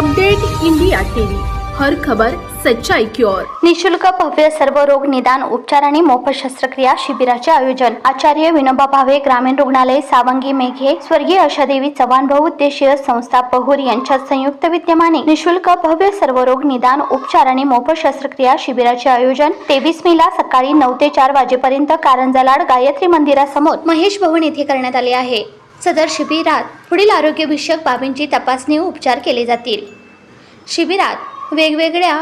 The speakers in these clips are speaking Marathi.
अपडेट इंडिया टीवी, हर खबर सच्चाई की ओर। निशुल्क भव्य सर्व रोग निदान उपचार आणि मोफत शस्त्रक्रिया शिबिराचे आयोजन आचार्य विनोबा भावे ग्रामीण रुग्णालय सावंगी मेघे स्वर्गीय आशादेवी चव्हाण बहुउद्देशीय संस्था पहूर यांच्या संयुक्त विद्यमाने निशुल्क भव्य सर्व रोग निदान उपचार आणि मोफत शस्त्रक्रिया शिबिराचे आयोजन 23 मेला सकाळी 9 ते 4 वाजेपर्यंत कारंजा गायत्री मंदिरासमोर महेश भवन येथे करण्यात आले आहे। सदर शिबिरात पुढील आरोग्य विषयक बाबींची तपासणी व उपचार केले जातील। शिबिरात वेगवेगळ्या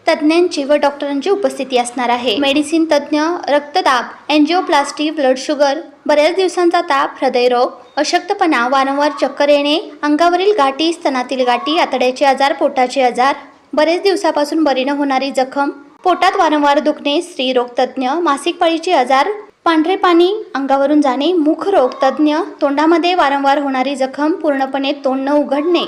तज्ञांची व डॉक्टरांची उपस्थिती असणार आहे। मेडिसिन तज्ञ, रक्तदाब, एंजिओप्लास्टी, ब्लड शुगर, बऱ्याच दिवसांचा ताप, हृदयरोग, अशक्तपणा, वारंवार चक्कर येणे, अंगावरील गाठी, स्तनातील गाठी, आतड्याचे आजार, पोटाचे आजार, बरेच दिवसापासून बरी न होणारी जखम, पोटात वारंवार दुखणे, स्त्रीरोग तज्ञ, मासिक पाळीचे आजार, पांढरे पाणी अंगावरून जाणे, मुखरोग तज्ञ, तोंडामध्ये वारंवार होणारी जखम, पूर्णपणे तोंड न उघडणे,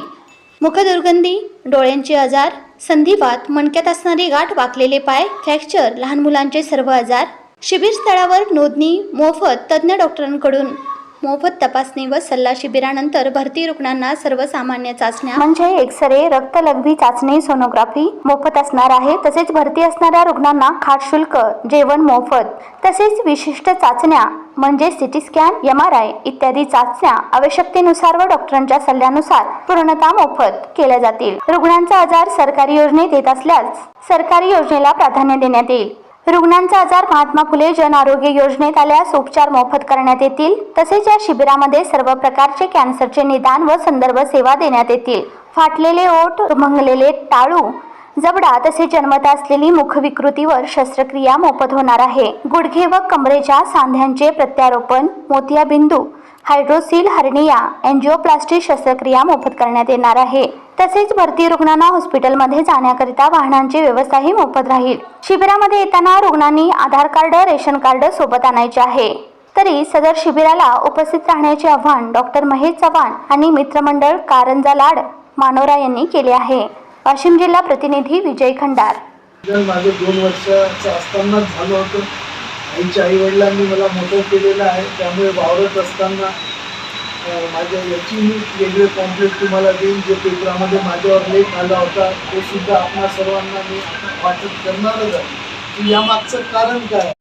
मुखदुर्गंधी, डोळ्यांचे आजार, संधिवात, मणक्यात असणारी गाठ, वाकलेले पाय, फ्रॅक्चर, लहान मुलांचे सर्व आजार। शिबिर स्थळावर नोंदणी मोफत, तज्ञ डॉक्टरांकडून मोफत तपासणी व सल्ला। शिबिरानंतर भरती रुग्णांना सर्वसामान्य चाचण्या म्हणजे एक्सरे, रक्तलघवी चाचणी, सोनोग्राफी मोफत असणार आहे। तसेच भरती असणाऱ्या रुग्णांना खाट शुल्क, जेवण मोफत, तसेच विशिष्ट चाचण्या म्हणजे सिटी स्कॅन, MRI इत्यादी चाचण्या आवश्यकतेनुसार व डॉक्टरांच्या सल्ल्यानुसार पूर्णतः मोफत केल्या जातील। रुग्णांचा आजार सरकारी योजनेत येत असल्यास सरकारी योजनेला प्राधान्य देण्यात येईल। रुग्णांचा आजार महात्मा फुले जन आरोग्य योजनेत आल्यास उपचार मोफत करण्यात येतील। तसेच या शिबिरामध्ये सर्व प्रकारचे कॅन्सरचे निदान व संदर्भ सेवा देण्यात येतील। फाटलेले ओठ, भंगलेले टाळू, जबडा तसेच जन्मता असलेली मुखविकृतीवर शस्त्रक्रिया मोफत होणार आहे। गुडघे व कमरेच्या सांध्यांचे प्रत्यारोपण, मोतियाबिंदू, हायड्रोसील, हर्निया, एंजिओप्लास्टी शस्त्रक्रिया मोफत करण्यात येणार आहे। तसेच भरती रुग्णांना हॉस्पिटलमध्ये जाण्याकरिता वाहनांची व्यवस्थाही मोफत राहील। शिबिरामध्ये येताना रुग्णांनी आधार कार्ड, रेशन कार्ड सोबत आणायचे आहे। तरी सदर शिबिराला उपस्थित राहण्याचे आवाहन डॉक्टर महेश चव्हाण आणि मित्रमंडळ कारंजा लाड मानोरा यांनी केले आहे। वाशिम जिल्हा प्रतिनिधी विजय खंडार। माझे 2 वर्षाचं असताना झालं होतं। आईच्या आई वडिलांनी मला मोठं केलेलं आहे, त्यामुळे वावरत असताना माझ्या याची मी वेगळे पॉम्पलेट तुम्हाला देईन, जे पेपरामध्ये माझ्यावर लेख आला होता तो सुद्धा आपणा सर्वांना मी वाटप करणारच आहे की यामागचं कारण काय।